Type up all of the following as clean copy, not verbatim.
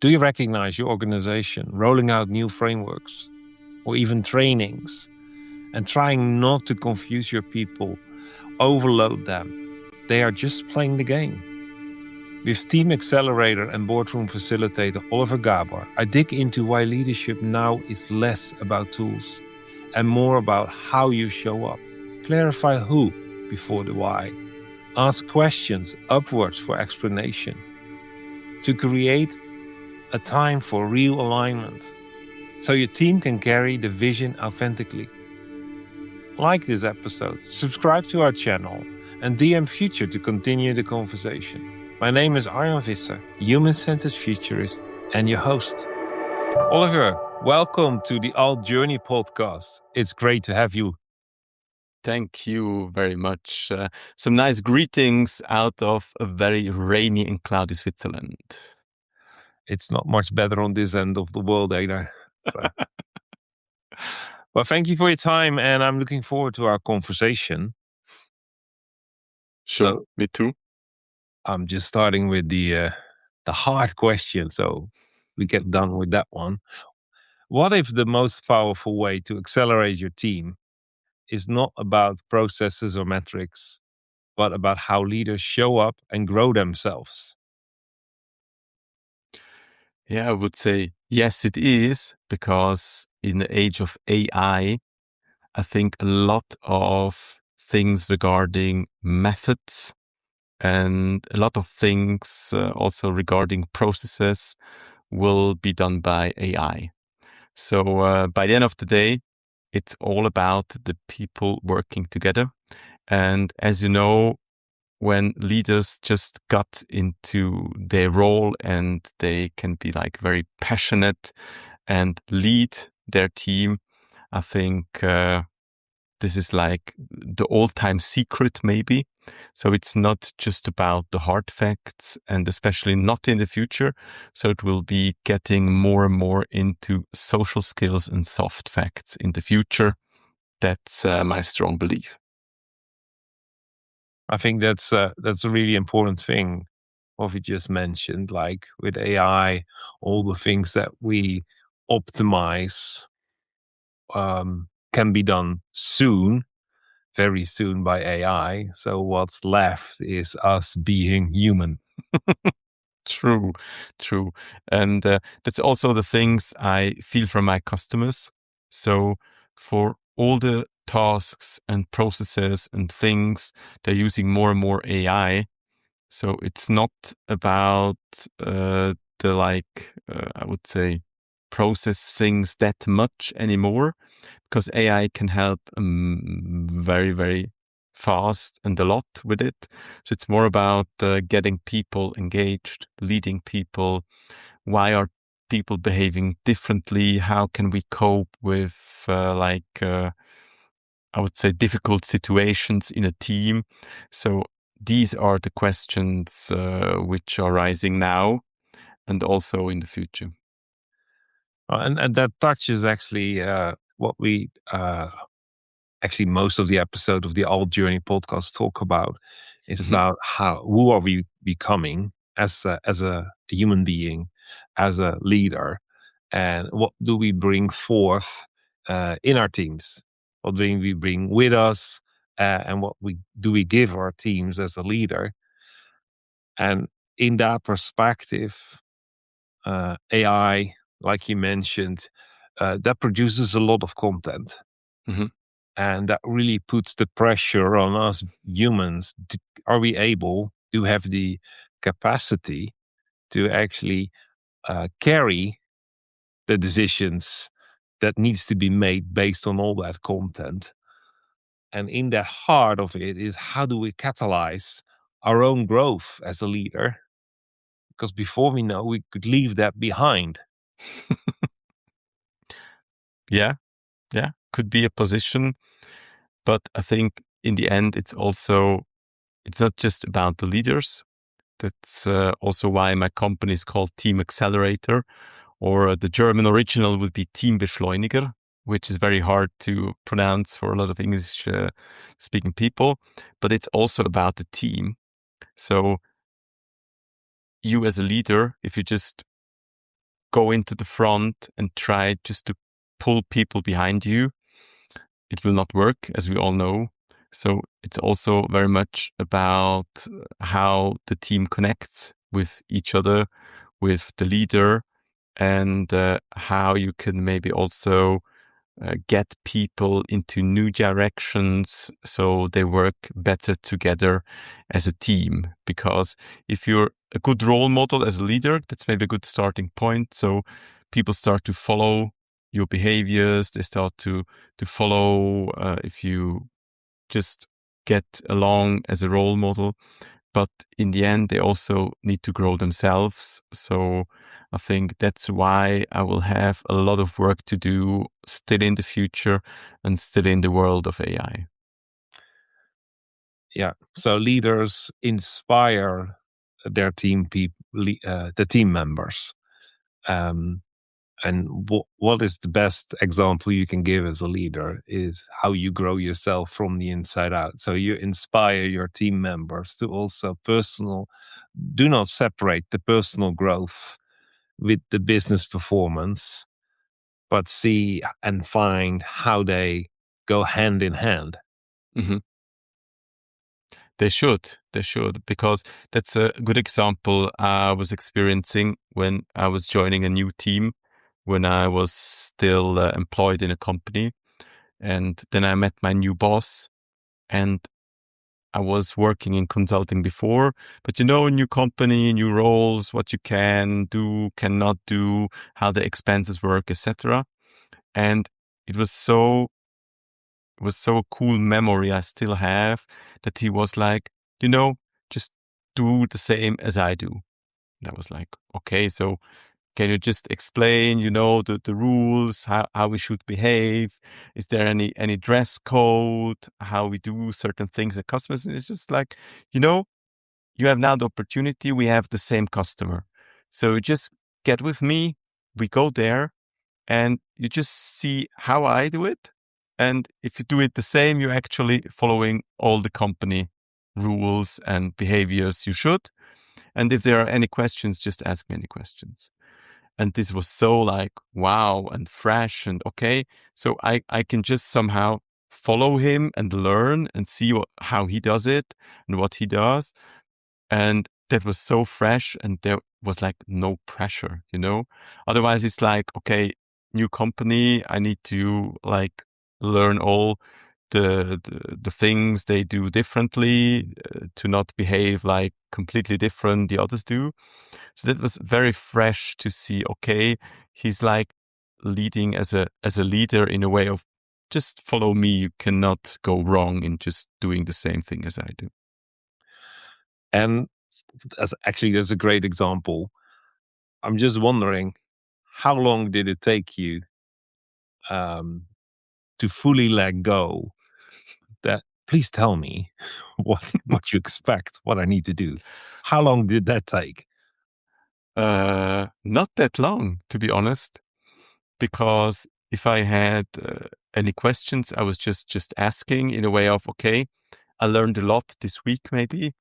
Do you recognize your organization rolling out new frameworks or even trainings and trying not to confuse your people, overload them? They are just playing the game. With Team Accelerator and Boardroom Facilitator Oliver Gabor, I dig into why leadership now is less about tools and more about how you show up. Clarify who before the why. Ask questions upwards for explanation. To create a time for real alignment, so your team can carry the vision authentically. Like this episode, subscribe to our channel, and DM Future to continue the conversation. My name is Arjan Visser, human-centered futurist and your host. Oliver, welcome to the Alt Journey podcast. It's great to have you. Thank you very much. Some nice greetings out of a very rainy and cloudy Switzerland. It's not much better on this end of the world either. So. Well, thank you for your time, and I'm looking forward to our conversation. Sure, so, me too. I'm just starting with the hard question, so we get done with that one. What if the most powerful way to accelerate your team is not about processes or metrics, but about how leaders show up and grow themselves? Yeah, I would say yes, it is, because in the age of AI, I think a lot of things regarding methods and a lot of things also regarding processes will be done by AI. So by the end of the day, it's all about the people working together. And as you know, when leaders just got into their role and they can be like very passionate and lead their team, I think this is like the all-time secret maybe. So it's not just about the hard facts, and especially not in the future. So it will be getting more and more into social skills and soft facts in the future. That's my strong belief. I think that's a really important thing, what we just mentioned, like with AI, all the things that we optimize can be done soon, very soon by AI. So what's left is us being human. True. And that's also the things I feel from my customers. So for all the tasks and processes and things, they're using more and more AI. So it's not about I would say, process things that much anymore, because AI can help very, very fast and a lot with it. So it's more about getting people engaged, leading people. Why are people behaving differently? How can we cope with I would say, difficult situations in a team? So these are the questions which are rising now and also in the future. And that touches actually what we actually most of the episode of the Alt Journey podcast talk about is about who are we becoming as a human being, as a leader, and what do we bring forth in our teams? What do we bring with us, and what do we give our teams as a leader? And in that perspective, AI, like you mentioned, that produces a lot of content. Mm-hmm. And that really puts the pressure on us humans. Are we able to have the capacity to actually carry the decisions that needs to be made based on all that content? And in the heart of it is, how do we catalyze our own growth as a leader? Because before we know, we could leave that behind. Yeah, could be a position. But I think in the end, it's not just about the leaders. That's also why my company is called Team Accelerator, or the German original would be Teambeschleuniger, which is very hard to pronounce for a lot of English speaking people. But it's also about the team. So you as a leader, if you just go into the front and try just to pull people behind you, it will not work, as we all know. So it's also very much about how the team connects with each other, with the leader, and how you can maybe also get people into new directions so they work better together as a team. Because if you're a good role model as a leader, that's maybe a good starting point. So people start to follow your behaviors. They start to follow if you just get along as a role model. But in the end, they also need to grow themselves. So I think that's why I will have a lot of work to do still in the future and still in the world of AI. Yeah. So leaders inspire their the team members. Um, and what is the best example you can give as a leader is how you grow yourself from the inside out. So you inspire your team members to also do not separate the personal growth with the business performance, but see and find how they go hand in hand. Mm-hmm. They should, because that's a good example I was experiencing when I was joining a new team, when I was still employed in a company. And then I met my new boss, and I was working in consulting before, but new company, new roles, what you can do, cannot do, how the expenses work, etc. And it was so cool memory I still have, that he was like, just do the same as I do. And I was like, okay, so can you just explain, the rules, how we should behave? Is there any dress code, how we do certain things at customers? And it's just like, you have now the opportunity. We have the same customer. So just get with me. We go there and you just see how I do it. And if you do it the same, you're actually following all the company rules and behaviors you should. And if there are any questions, just ask me any questions. And this was so like, wow, and fresh and okay. So I can just somehow follow him and learn and see how he does it and what he does. And that was so fresh, and there was like no pressure, Otherwise it's like, okay, new company, I need to like learn all the things they do differently, to not behave like completely different the others do. So that was very fresh to see, okay, he's like leading as a leader in a way of just follow me. You cannot go wrong in just doing the same thing as I do. And that's a great example. I'm just wondering, how long did it take you um, to fully let go? That please tell me what you expect, what I need to do. How long did that take? Not that long, to be honest, because if I had any questions, I was just asking in a way of, okay, I learned a lot this week maybe,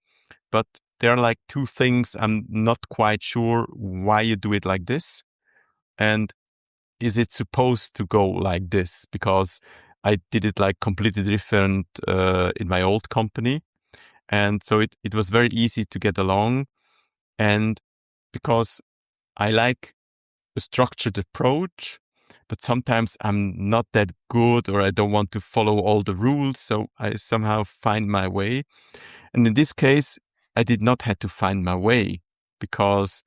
but there are like two things I'm not quite sure why you do it like this. And is it supposed to go like this? Because I did it like completely different in my old company. And so it was very easy to get along. And because I like a structured approach, but sometimes I'm not that good, or I don't want to follow all the rules. So I somehow find my way. And in this case, I did not have to find my way, because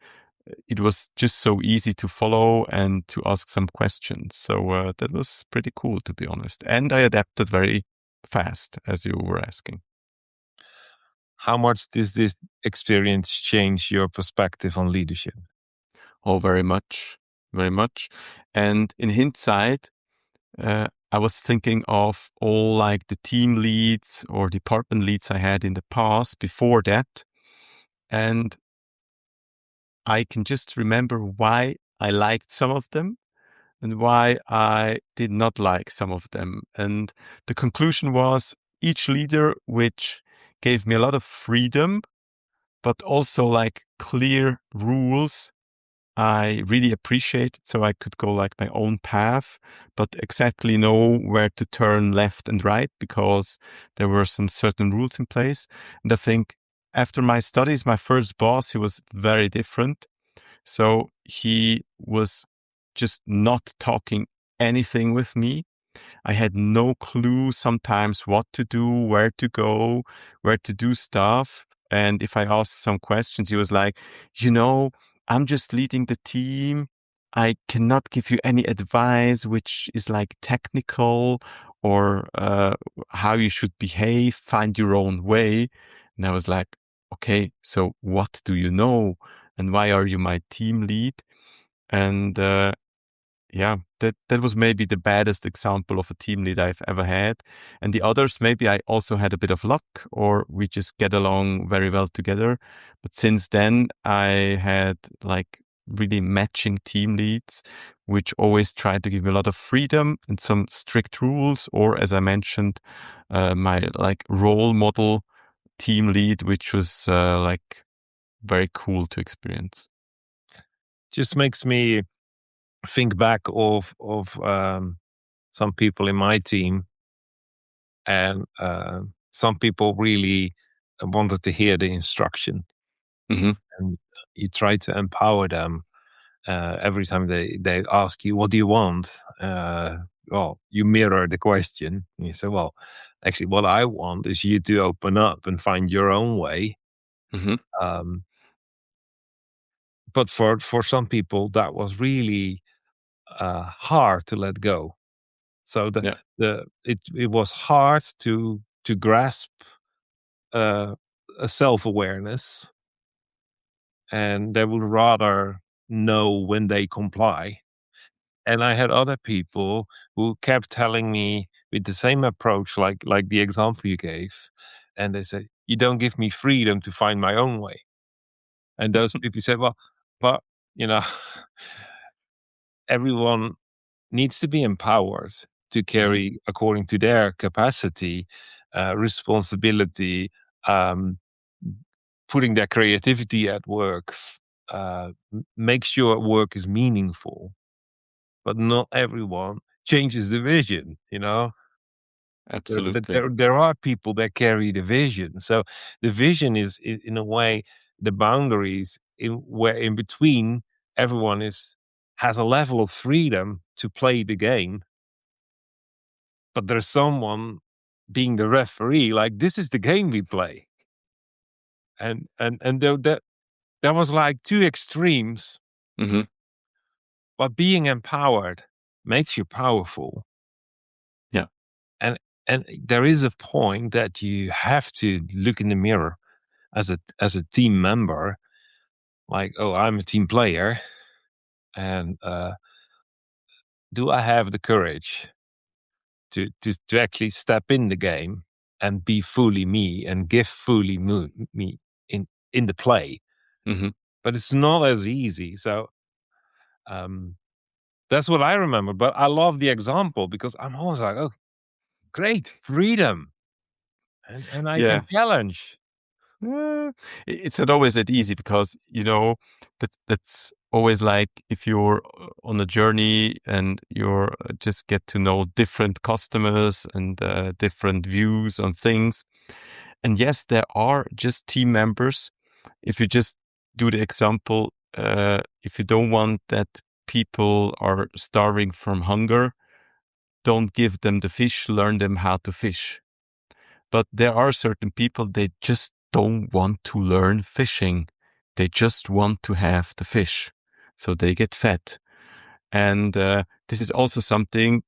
it was just so easy to follow and to ask some questions. So that was pretty cool, to be honest. And I adapted very fast, as you were asking. How much does this experience change your perspective on leadership? Oh, very much, very much. And in hindsight, I was thinking of all like the team leads or department leads I had in the past before that. And I can just remember why I liked some of them and why I did not like some of them. And the conclusion was each leader which gave me a lot of freedom, but also like clear rules I really appreciated, so I could go like my own path, but exactly know where to turn left and right because there were some certain rules in place. And I think after my studies, my first boss, he was very different. So he was just not talking anything with me. I had no clue sometimes what to do, where to go, where to do stuff. And if I asked some questions, he was like, I'm just leading the team. I cannot give you any advice, which is like technical or how you should behave, find your own way. And I was like, okay, so what do you know? And why are you my team lead? And yeah, that was maybe the baddest example of a team lead I've ever had. And the others, maybe I also had a bit of luck or we just get along very well together. But since then, I had like really matching team leads, which always tried to give me a lot of freedom and some strict rules. Or as I mentioned, my like role model team lead, which was like very cool to experience. Just makes me think back of some people in my team, and some people really wanted to hear the instruction, Hmm. and you try to empower them every time they ask you, what do you want? Well, you mirror the question. You say, well, actually what I want is you to open up and find your own way. Hmm. um, but for some people that was really hard to let go. So Yeah. it was hard to grasp uh, a self-awareness, and they would rather know when they comply. And I had other people who kept telling me with the same approach, like the example you gave, and they said, "You don't give me freedom to find my own way." And those people said, "Well, but you know, everyone needs to be empowered to Hmm. carry according to their capacity, responsibility, um, putting their creativity at work, make sure work is meaningful. But not everyone changes the vision, you know? Absolutely. There are people that carry the vision. So the vision is in a way the boundaries in where in between everyone is has a level of freedom to play the game, but there's someone being the referee, like this is the game we play. And there was like two extremes, Hmm. but being empowered makes you powerful. Yeah. And there is a point that you have to look in the mirror as a team member, like, oh, I'm a team player, and do I have the courage to actually step in the game and be fully me and give fully me in the play? Hmm. But it's not as easy. So um, that's what I remember. But I love the example because I'm always like, oh, great freedom, and I Yeah. can challenge. It's not always that easy because, that's always like if you're on a journey and you're just get to know different customers and different views on things. And yes, there are just team members. If you just do the example, if you don't want that people are starving from hunger, don't give them the fish, learn them how to fish. But there are certain people, they just don't want to learn fishing. They just want to have the fish. So they get fed. And this is also something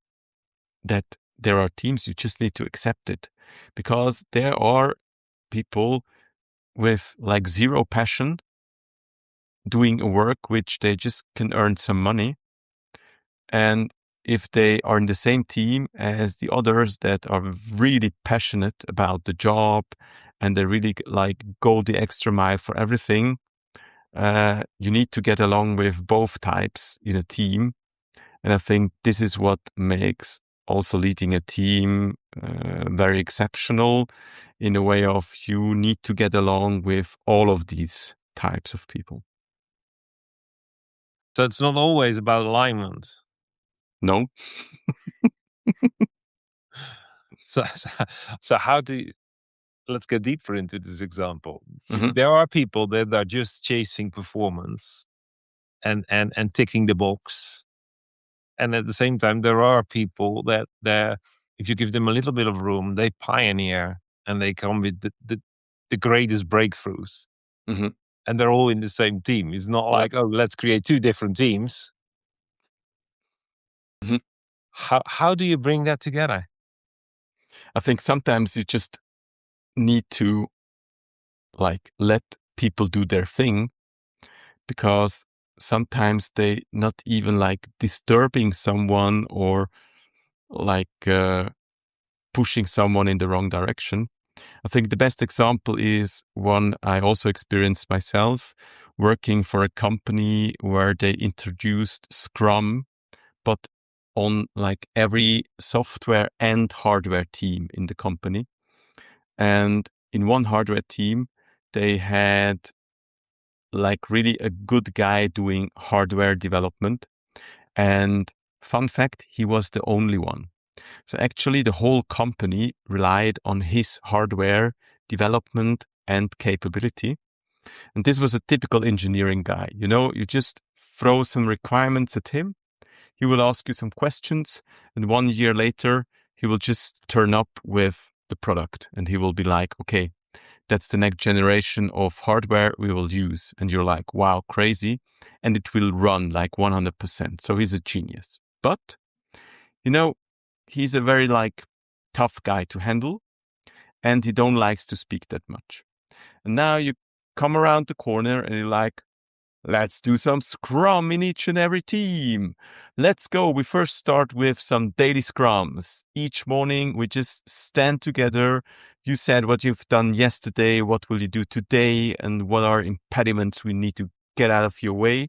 that there are teams, you just need to accept it. Because there are people with like zero passion doing a work which they just can earn some money. And if they are in the same team as the others that are really passionate about the job and they really like go the extra mile for everything, you need to get along with both types in a team. And I think this is what makes also leading a team very exceptional in a way of you need to get along with all of these types of people. So it's not always about alignment. No. So how do you, let's get deeper into this example. Mm-hmm. There are people that are just chasing performance and ticking the box. And at the same time, there are people that if you give them a little bit of room, they pioneer and they come with the greatest breakthroughs. Mm-hmm. And they're all in the same team. It's not like, oh, let's create two different teams. Mm-hmm. How do you bring that together? I think sometimes you just need to like let people do their thing, because sometimes they not even like disturbing someone or like pushing someone in the wrong direction. I think the best example is one I also experienced myself, working for a company where they introduced Scrum, but on like every software and hardware team in the company. And in one hardware team, they had like really a good guy doing hardware development. And fun fact, he was the only one. So actually the whole company relied on his hardware development and capability. And this was a typical engineering guy. You know, you just throw some requirements at him. He will ask you some questions. And 1 year later, he will just turn up with the product and he will be like, okay, that's the next generation of hardware we will use. And you're like, wow, crazy. And it will run like 100%. So he's a genius. But, you know, he's a very like tough guy to handle and he don't likes to speak that much. And now you come around the corner and you're like, let's do some Scrum in each and every team. Let's go. We first start with some daily Scrums. Each morning we just stand together. You said what you've done yesterday. What will you do today? And what are impediments we need to get out of your way?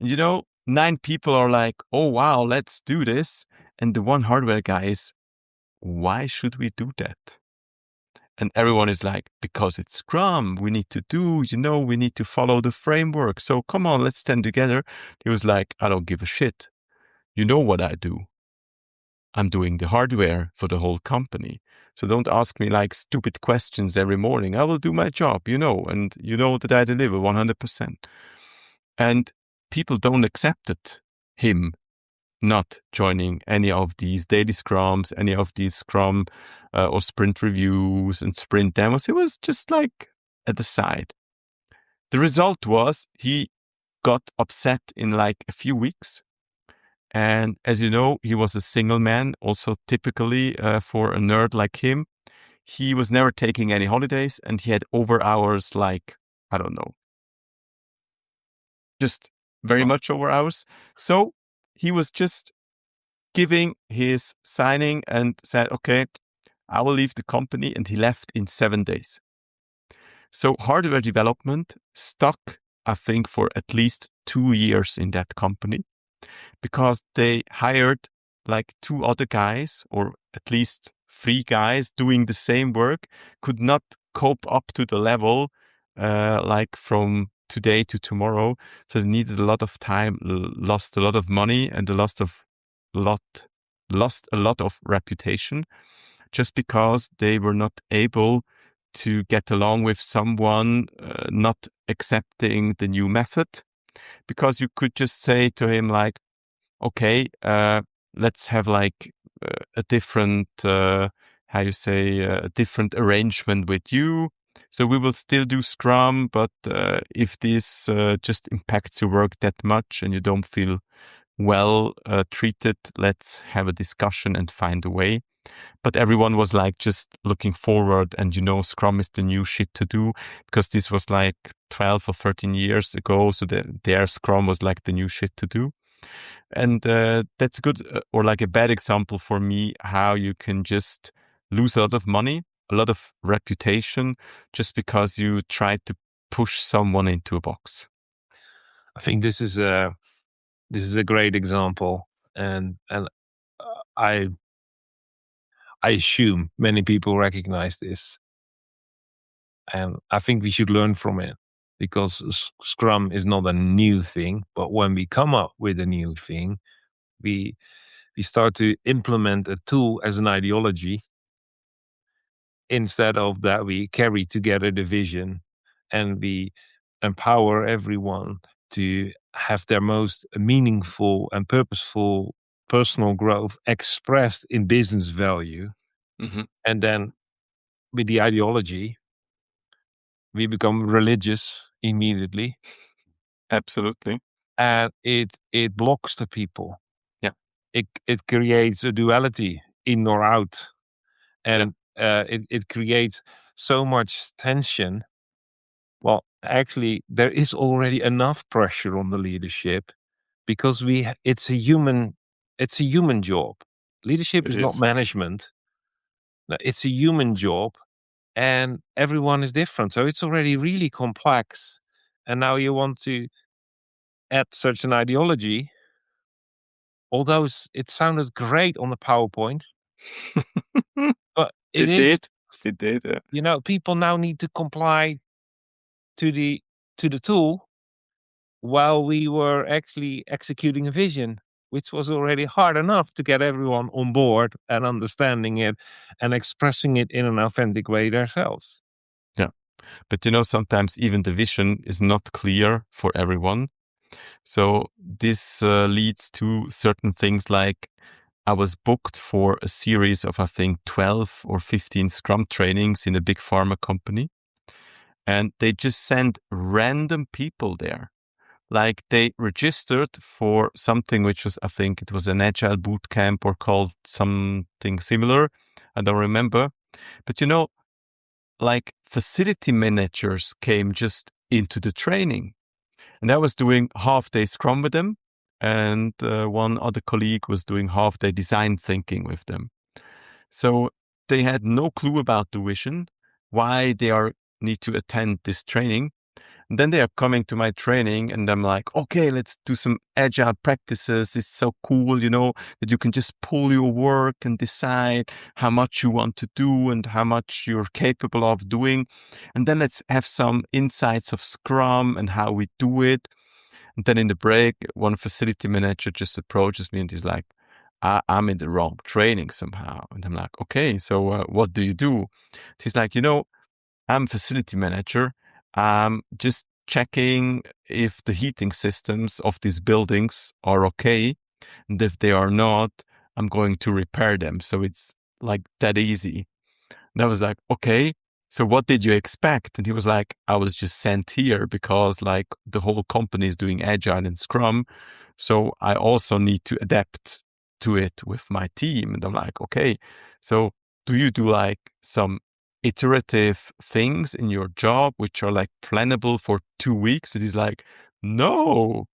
And you know, 9 people are like, oh, wow, let's do this. And the one hardware guy is, why should we do that? And everyone is like, because it's Scrum, we need to do, you know, we need to follow the framework. So come on, let's stand together. He was like, I don't give a shit. You know what I do? I'm doing the hardware for the whole company. So don't ask me like stupid questions every morning. I will do my job, you know, and you know that I deliver 100%. And people don't accept it. Him not joining any of these daily scrums, any of these scrum or sprint reviews and sprint demos. He was just like at the side. The result was he got upset in like a few weeks. And as you know, he was a single man, also typically for a nerd like him. He was never taking any holidays and he had over hours like, I don't know, just very much over hours. So he was just giving his signing and said, okay, I will leave the company. And he left in 7 days. So hardware development stuck, I think, for at least 2 years in that company because they hired like 2 other guys, or at least 3 guys doing the same work, could not cope up to the level like from today to tomorrow. So they needed a lot of time, lost a lot of money, and lost a lot of reputation just because they were not able to get along with someone not accepting the new method. Because you could just say to him like, okay, let's have like a different, how you say, a different arrangement with you. So we will still do Scrum, but if this just impacts your work that much and you don't feel well treated, let's have a discussion and find a way. But everyone was like just looking forward, and you know, Scrum is the new shit to do because this was like 12 or 13 years ago. So their Scrum was like the new shit to do. And that's a good or like a bad example for me, how you can just lose a lot of money, a lot of reputation, just because you try to push someone into a box. I think this is a great example, and I assume many people recognize this, and I think we should learn from it. because Scrum is not a new thing. But when we come up with a new thing, we start to implement a tool as an ideology. Instead of that, we carry together the vision and we empower everyone to have their most meaningful and purposeful personal growth expressed in business value. Mm-hmm. And then with the ideology, we become religious immediately. Absolutely. And it blocks the people. Yeah. It creates a duality in or out. And it creates so much tension. Well, actually, there is already enough pressure on the leadership because it's a human job. Leadership It is not is. management. No, it's a human job, and everyone is different. So it's already really complex. And now you want to add such an ideology. Although it sounded great on the PowerPoint, but it It is, did. It did. people now need to comply to the tool while we were actually executing a vision, which was already hard enough to get everyone on board and understanding it and expressing it in an authentic way themselves. Yeah. But sometimes even the vision is not clear for everyone. So this leads to certain things like I was booked for a series of, I think, 12 or 15 Scrum trainings in a big pharma company. And they just sent random people there. Like they registered for something which was, I think it was an agile boot camp or called something similar. I don't remember. But like facility managers came just into the training. And I was doing half-day Scrum with them. And one other colleague was doing half-day design thinking with them. So they had no clue about the vision, why they need to attend this training. And then they are coming to my training and I'm like, okay, let's do some agile practices. It's so cool, that you can just pull your work and decide how much you want to do and how much you're capable of doing. And then let's have some insights of Scrum and how we do it. And then in the break, one facility manager just approaches me and he's like, I'm in the wrong training somehow. And I'm like, okay, so what do you do? He's like, I'm facility manager. I'm just checking if the heating systems of these buildings are okay. And if they are not, I'm going to repair them. So it's like that easy. And I was like, okay, so what did you expect? And he was like, I was just sent here because like the whole company is doing Agile and Scrum. So I also need to adapt to it with my team. And I'm like, okay, so do you do like some iterative things in your job, which are like plannable for 2 weeks? And he's like, no,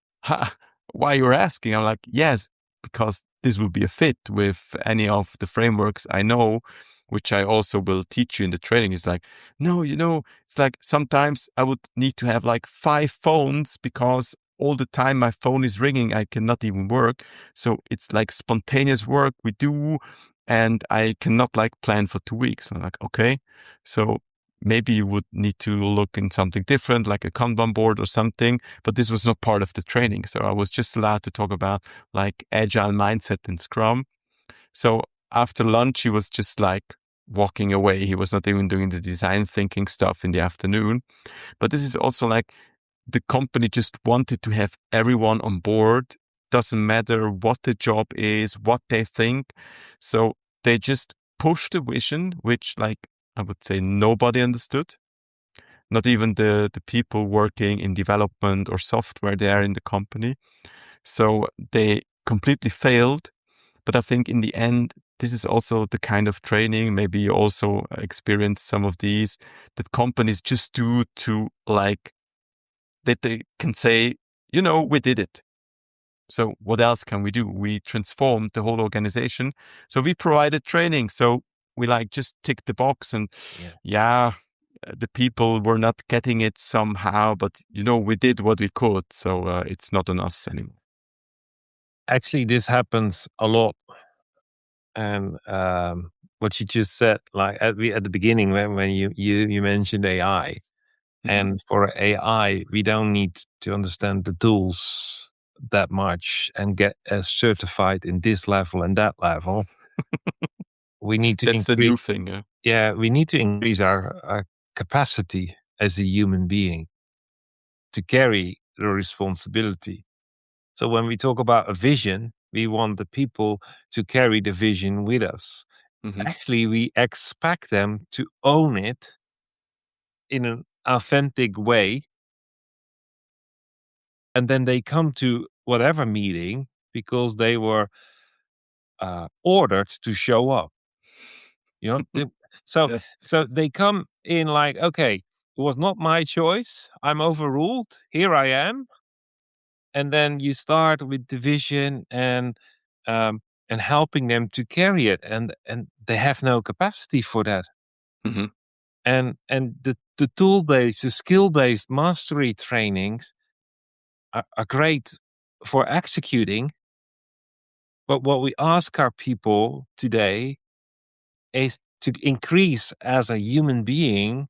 why you're asking? I'm like, yes, because this will be a fit with any of the frameworks I know, which I also will teach you in the training. Is like, no, it's like sometimes I would need to have like 5 phones because all the time my phone is ringing, I cannot even work. So it's like spontaneous work we do, and I cannot like plan for 2 weeks. I'm like, okay, so maybe you would need to look in something different, like a Kanban board or something. But this was not part of the training. So I was just allowed to talk about like agile mindset in Scrum. So after lunch, he was just like walking away. He was not even doing the design thinking stuff in the afternoon. But this is also like the company just wanted to have everyone on board. Doesn't matter what the job is, what they think. So they just pushed the vision, which like I would say nobody understood. Not even the people working in development or software there in the company. So they completely failed. But I think in the end, this is also the kind of training, maybe you also experience some of these, that companies just do to like, that they can say, we did it. So what else can we do? We transformed the whole organization. So we provided training. So we like just tick the box and the people were not getting it somehow, but we did what we could. So it's not on us anymore. Actually, this happens a lot. And what you just said, like at the beginning when you mentioned AI, And for AI, we don't need to understand the tools that much and get certified in this level and that level. We need to That's the increase. new thing. Yeah, we need to increase our capacity as a human being to carry the responsibility. So when we talk about a vision, we want the people to carry the vision with us. Actually, we expect them to own it in an authentic way. And then they come to whatever meeting because they were ordered to show up. So Yes. so they come in like, okay, it was not my choice. I'm overruled. Here I am. And then you start with the vision um, and helping them to carry it, and they have no capacity for that. And the tool based, the skill based mastery trainings are great for executing. But what we ask our people today is to increase as a human being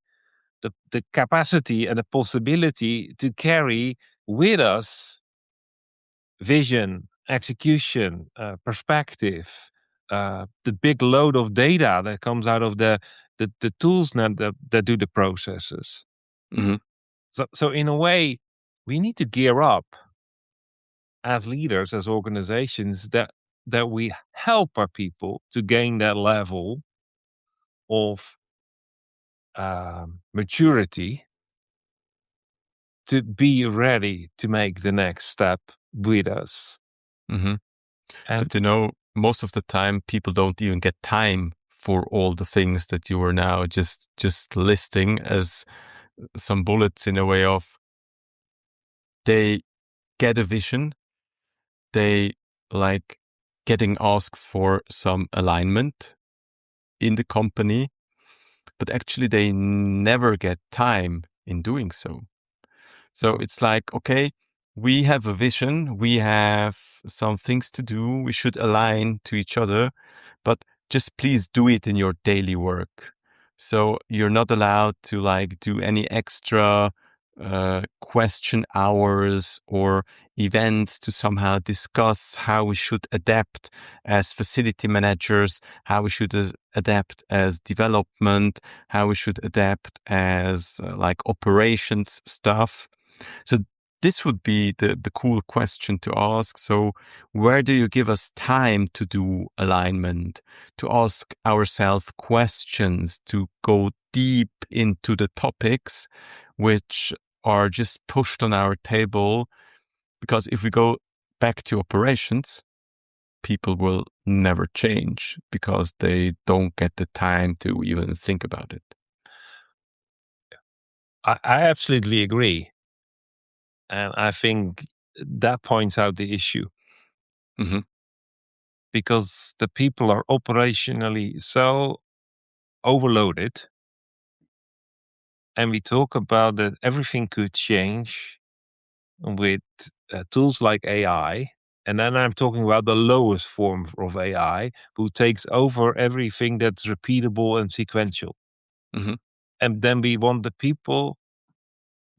the capacity and the possibility to carry with us vision, execution, perspective, the big load of data that comes out of the tools that do the processes. So in a way, we need to gear up as leaders, as organizations, that we help our people to gain that level of maturity to be ready to make the next step with us. And But most of the time, people don't even get time for all the things that you were now just listing as some bullets in a way of they get a vision, they like getting asked for some alignment in the company, but actually they never get time in doing so. So it's like, okay, we have a vision, we have some things to do, we should align to each other, but just please do it in your daily work. So you're not allowed to like do any extra question hours or events to somehow discuss how we should adapt as facility managers, how we should adapt as development, how we should adapt as like operations stuff. So this would be the cool question to ask. So where do you give us time to do alignment, to ask ourselves questions, to go deep into the topics which are just pushed on our table? Because if we go back to operations, people will never change because they don't get the time to even think about it. I absolutely agree. And I think that points out the issue. Because the people are operationally so overloaded. And we talk about that everything could change with tools like AI. And then I'm talking about the lowest form of AI, who takes over everything that's repeatable and sequential. And then we want the people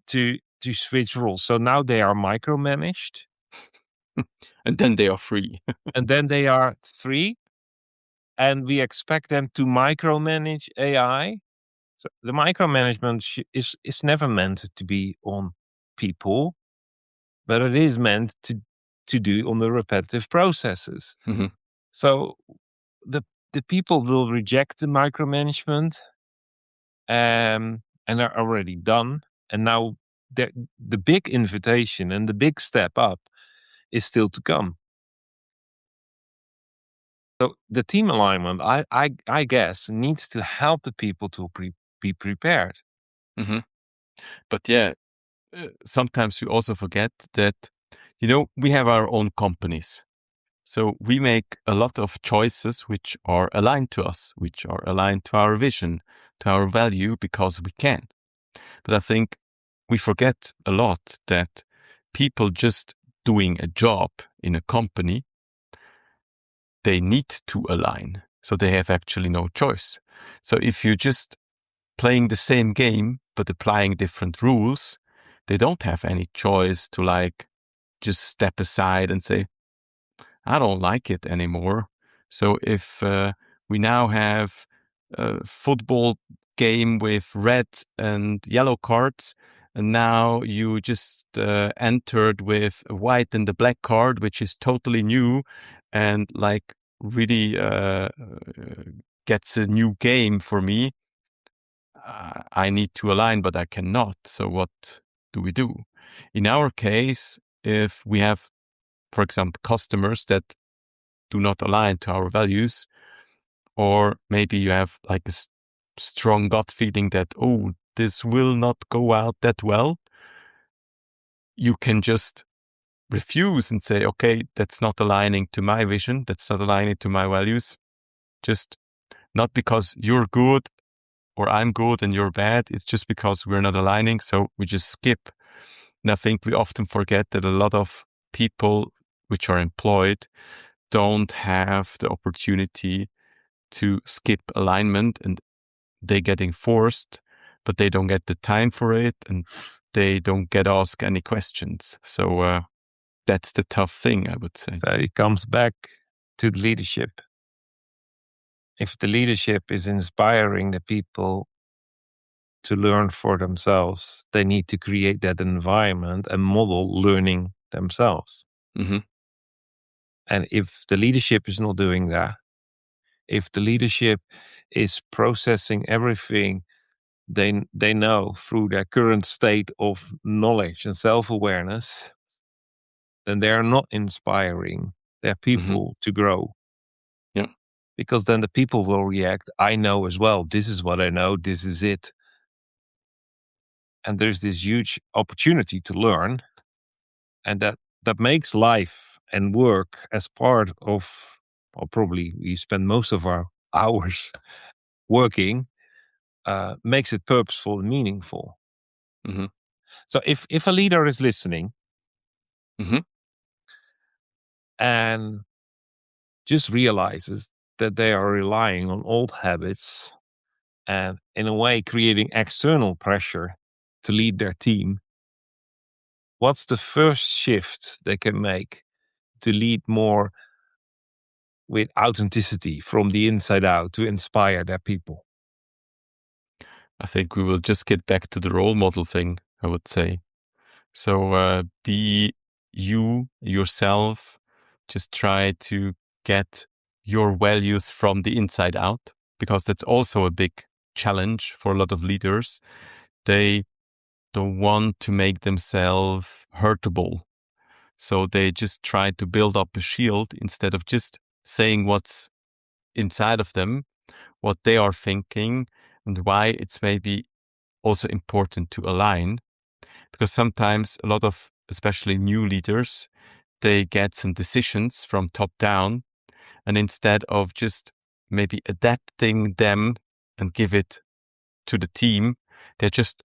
to switch roles. So now they are micromanaged. And then they are free. And then they are free. And we expect them to micromanage AI. So the micromanagement is never meant to be on people, but it is meant to do on the repetitive processes. So the people will reject the micromanagement, and are already done. And now the big invitation and the big step up is still to come. So the team alignment, I guess, needs to help the people to be prepared. But yeah, sometimes we also forget that, we have our own companies. So we make a lot of choices which are aligned to us, which are aligned to our vision, to our value, because we can. But I think we forget a lot that people just doing a job in a company, they need to align. So they have actually no choice. So if you just playing the same game but applying different rules, they don't have any choice to like just step aside and say, I don't like it anymore. So if we now have a football game with red and yellow cards, and now you just entered with a white and the black card, which is totally new and like really gets a new game for me. I need to align, but I cannot. So what do we do? In our case, if we have, for example, customers that do not align to our values, or maybe you have like a strong gut feeling that, oh, this will not go out that well, you can just refuse and say, okay, that's not aligning to my vision, that's not aligning to my values. Just not because you're good or I'm good and you're bad, it's just because we're not aligning, so we just skip. And I think we often forget that a lot of people which are employed don't have the opportunity to skip alignment, and they're getting forced, but they don't get the time for it and they don't get asked any questions. So that's the tough thing, I would say. So it comes back to the leadership. If the leadership is inspiring the people to learn for themselves, they need to create that environment and model learning themselves. Mm-hmm. And if the leadership is not doing that, if the leadership is processing everything they know through their current state of knowledge and self-awareness, then they are not inspiring their people to grow. Yeah. Because then the people will react, I know as well, this is what I know, this is it. And there's this huge opportunity to learn, and that makes life and work as part of, well, probably we spend most of our hours working, makes it purposeful and meaningful. Mm-hmm. So if a leader is listening Mm-hmm. and just realizes that they are relying on old habits and in a way creating external pressure to lead their team, what's the first shift they can make to lead more with authenticity from the inside out to inspire their people? I think we will just get back to the role model thing, I would say. So be you, yourself, just try to get your values from the inside out, because that's also a big challenge for a lot of leaders. They don't want to make themselves hurtable. So they just try to build up a shield instead of just saying what's inside of them, what they are thinking, and why it's maybe also important to align. Because sometimes a lot of, especially new leaders, they get some decisions from top down, and instead of just maybe adapting them and give it to the team, they're just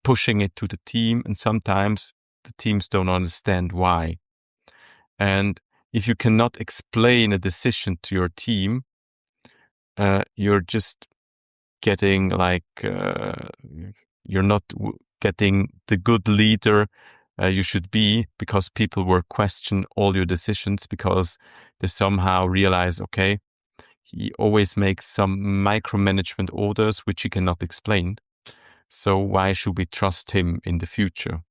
pushing it to the team, and sometimes the teams don't understand why. And if you cannot explain a decision to your team, you're just getting like you're not getting the good leader you should be, because people will question all your decisions because they somehow realize, okay, he always makes some micromanagement orders which he cannot explain. So why should we trust him in the future?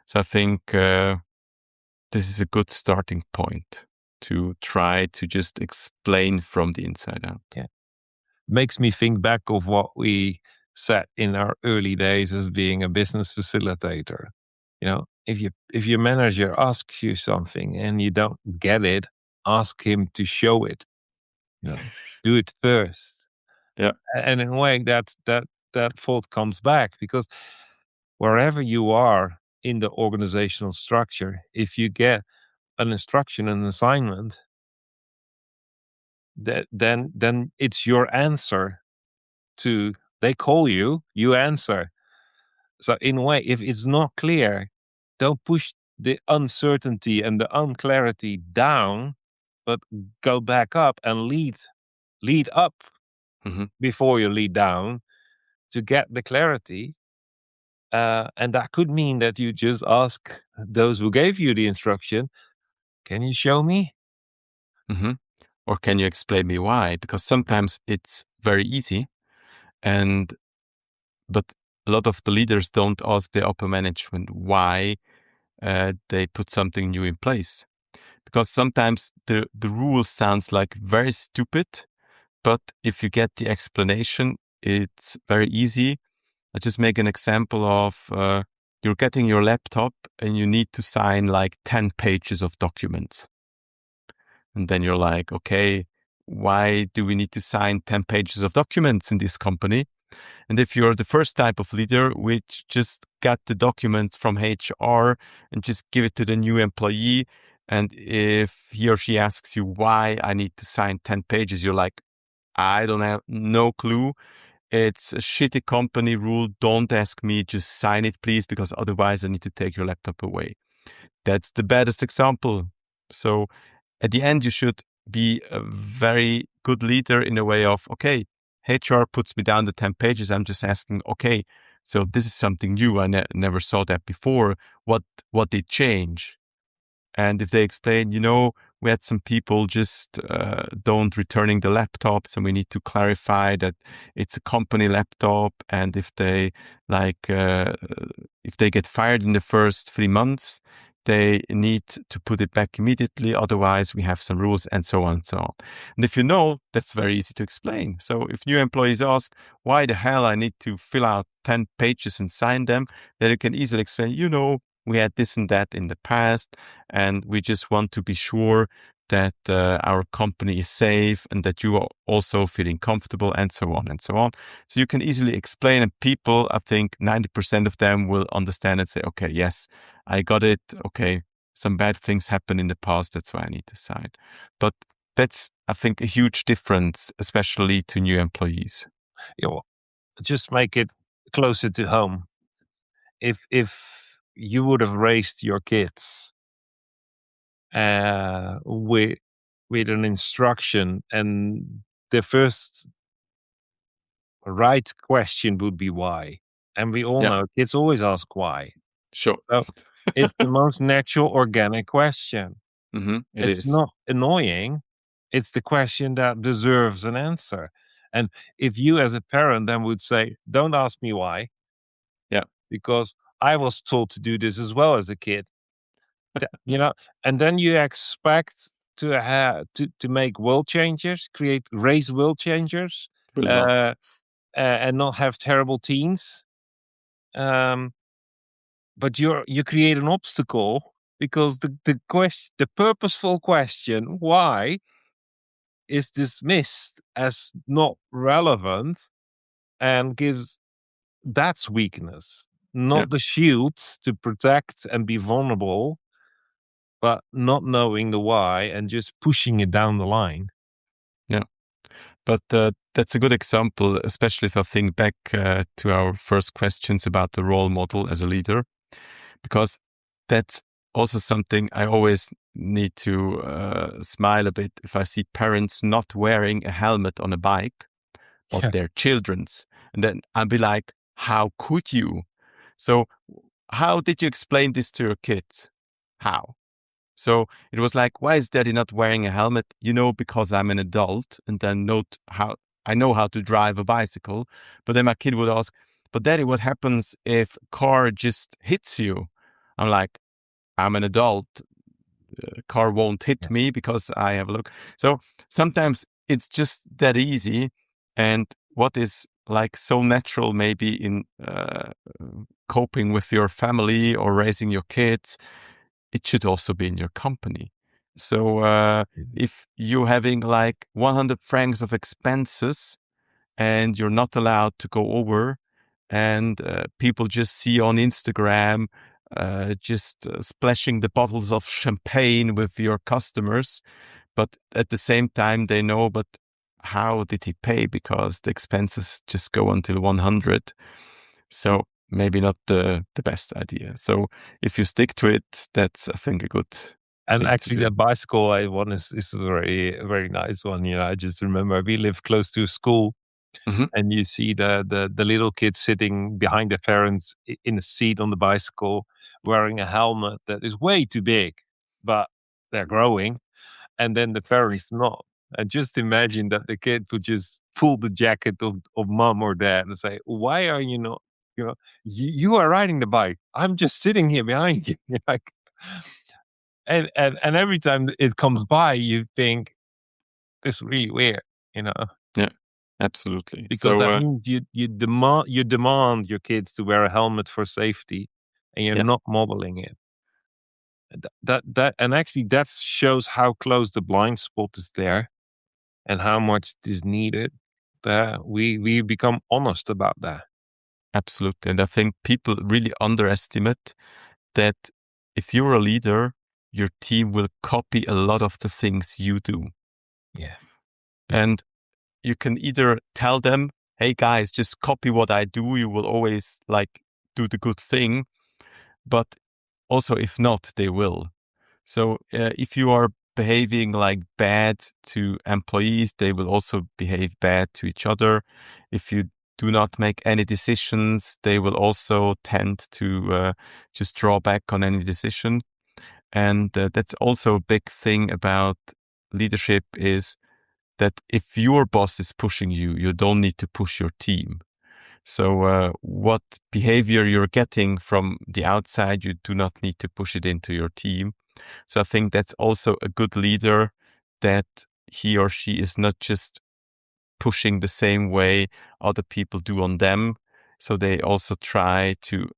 So I think this is a good starting point to try to just explain from the inside out. Yeah. Makes me think back of what we said in our early days as being a business facilitator. You know, if your manager asks you something and you don't get it, ask him to show it. You know, do it first. Yeah. And in a way that thought comes back, because wherever you are in the organizational structure, if you get an instruction, an assignment, then it's your answer to, they call you, you answer. So in a way, if it's not clear, don't push the uncertainty and the unclarity down, but go back up and lead up Mm-hmm. before you lead down, to get the clarity. And that could mean that you just ask those who gave you the instruction, can you show me? Mm-hmm. Or can you explain me why? Because sometimes it's very easy, but a lot of the leaders don't ask the upper management why they put something new in place. Because sometimes the rule sounds like very stupid, but if you get the explanation, it's very easy. I just make an example of you're getting your laptop and you need to sign like 10 pages of documents. And then you're like, okay, why do we need to sign 10 pages of documents in this company? And if you're the first type of leader, which just got the documents from HR and just give it to the new employee, and if he or she asks you why I need to sign 10 pages, you're like, I don't have no clue. It's a shitty company rule. Don't ask me, just sign it, please, because otherwise I need to take your laptop away. That's the baddest example. So at the end, you should be a very good leader in a way of, okay, HR puts me down the 10 pages. I'm just asking, okay, so this is something new. I never saw that before. What did change? And if they explain, we had some people just don't returning the laptops, and we need to clarify that it's a company laptop. And if they if they get fired in the first 3 months, they need to put it back immediately. Otherwise, we have some rules, and so on and so on. And if you know, that's very easy to explain. So if new employees ask, why the hell I need to fill out 10 pages and sign them, then you can easily explain, we had this and that in the past, and we just want to be sure that our company is safe and that you are also feeling comfortable, and so on and so on. So you can easily explain, and people, I think 90% of them will understand and say, okay, yes, I got it. Okay, some bad things happened in the past. That's why I need to sign. But that's, I think, a huge difference, especially to new employees. Yeah, well, just make it closer to home. If you would have raised your kids with an instruction, and the first right question would be why, and we all know kids always ask why. Sure. So it's the most natural, organic question. Mm-hmm. It's not annoying. It's the question that deserves an answer. And if you as a parent then would say, don't ask me why, because I was told to do this as well as a kid, and then you expect to have to make world changers, raise world changers, and not have terrible teens. But you create an obstacle, because the purposeful question why is dismissed as not relevant, and that's weakness, not the shield to protect and be vulnerable, but not knowing the why and just pushing it down the line. Yeah. But that's a good example, especially if I think back to our first questions about the role model as a leader, because that's also something I always need to smile a bit if I see parents not wearing a helmet on a bike, but their children's. And then I'll be like, how could you? So how did you explain this to your kids? How? So it was like, why is daddy not wearing a helmet? Because I'm an adult, and then I know how to drive a bicycle. But then my kid would ask, but daddy, what happens if a car just hits you? I'm like, I'm an adult. A car won't hit me because I have a look. So sometimes it's just that easy. And what is like so natural maybe in coping with your family or raising your kids, it should also be in your company. So if you're having like 100 francs of expenses and you're not allowed to go over, and people just see on Instagram splashing the bottles of champagne with your customers, but at the same time they know, but how did he pay? Because the expenses just go until 100. So maybe not the best idea. So if you stick to it, that's, I think, a good And thing actually, to do. that bicycle one is a very, very nice one. I just remember we live close to a school, and you see the little kids sitting behind their parents in a seat on the bicycle, wearing a helmet that is way too big, but they're growing, and then the parents not. And just imagine that the kid would just pull the jacket of mom or dad and say, "Why are you not? You know, you are riding the bike. I'm just sitting here behind you." Like, and every time it comes by, you think this is really weird, you know. Yeah, absolutely. Because So, that means you demand your kids to wear a helmet for safety, and you're yeah, not modeling it. And actually that shows how close the blind spot is there, and how much it is needed. That we become honest about that. absolutely. And I think people really underestimate that if you're a leader, your team will copy a lot of the things you do. Yeah. And you can either tell them, hey guys, just copy what I do. You will always like do the good thing. But also, if not, they will. So if you are behaving like bad to employees, they will also behave bad to each other. If you do not make any decisions, they will also tend to just draw back on any decision. And that's also a big thing about leadership is that if your boss is pushing you, you don't need to push your team. So what behavior you're getting from the outside, you do not need to push it into your team. So I think that's also a good leader, that he or she is not just pushing the same way other people do on them. So they also try to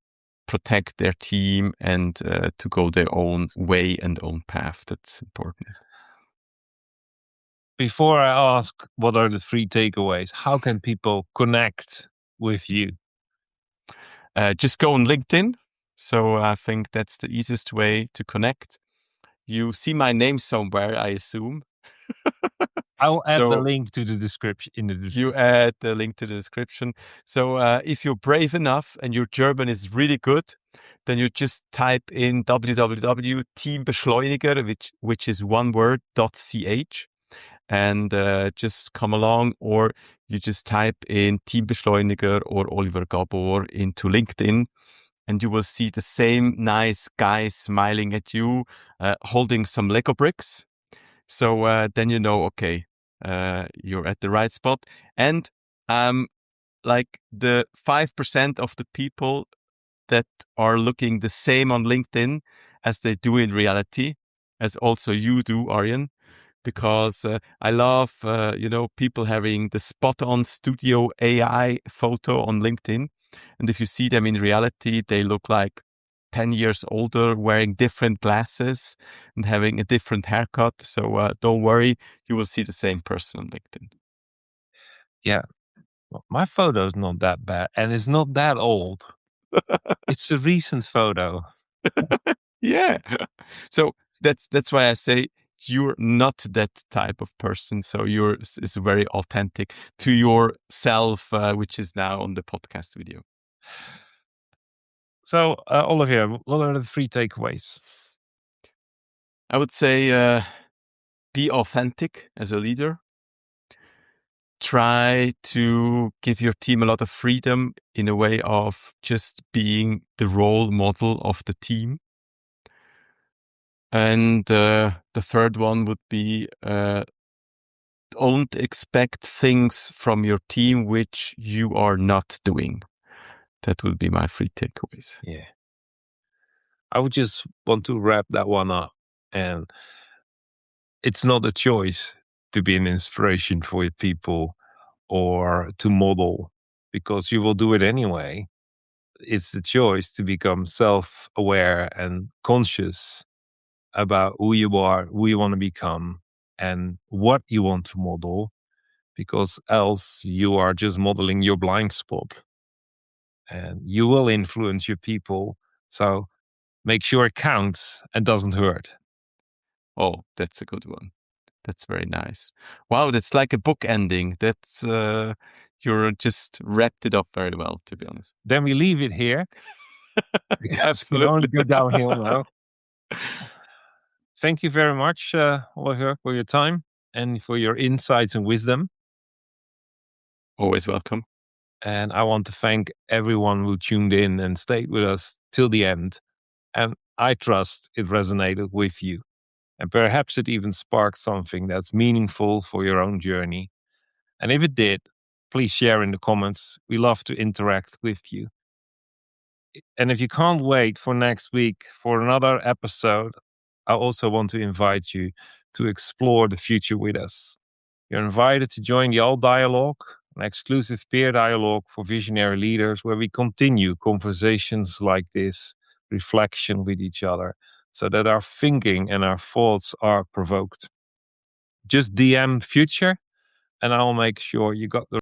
protect their team and to go their own way and own path. That's important. Before I ask what are the 3 takeaways, how can people connect with you? Just go on LinkedIn. So I think that's the easiest way to connect. You see my name somewhere, I assume. I'll add the So link to the description in the description. you add the link to the description. So if you're brave enough and your German is really good, then you just type in www.teambeschleuniger, which is one word, .ch, and just come along, or you just type in Teambeschleuniger or Oliver Gabor into LinkedIn, and you will see the same nice guy smiling at you, holding some Lego bricks. So then you know, okay, you're at the right spot. And like the 5% of the people that are looking the same on LinkedIn as they do in reality, as also you do, Arjan, because I love, people having the spot on studio AI photo on LinkedIn. And if you see them in reality, they look like 10 years older, wearing different glasses and having a different haircut. So don't worry, you will see the same person on LinkedIn. Yeah. Well, my photo is not that bad, and it's not that old. It's a recent photo. Yeah. So that's why I say you're not that type of person. So is very authentic to yourself, which is now on the podcast video. So, Olivier, what are the 3 takeaways? I would say be authentic as a leader. Try to give your team a lot of freedom in a way of just being the role model of the team. And the third one would be don't expect things from your team which you are not doing. That would be my 3 takeaways. Yeah. I would just want to wrap that one up. And it's not a choice to be an inspiration for your people or to model, because you will do it anyway. It's the choice to become self-aware and conscious about who you are, who you want to become, and what you want to model, because else you are just modeling your blind spot and you will influence your people. So make sure it counts and doesn't hurt. Oh, that's a good one. That's very nice. Wow, that's like a book ending. That's you're just wrapped it up very well, to be honest. Then we leave it here because we can only Absolutely. go downhill now. Thank you very much, Oliver, for your time and for your insights and wisdom. Always welcome. And I want to thank everyone who tuned in and stayed with us till the end. And I trust it resonated with you. And perhaps it even sparked something that's meaningful for your own journey. And if it did, please share in the comments. We love to interact with you. And if you can't wait for next week for another episode, I also want to invite you to explore the future with us. You're invited to join the Alt Dialogue, an exclusive peer dialogue for visionary leaders where we continue conversations like this, reflection with each other, so that our thinking and our thoughts are provoked. Just DM future and I'll make sure you got the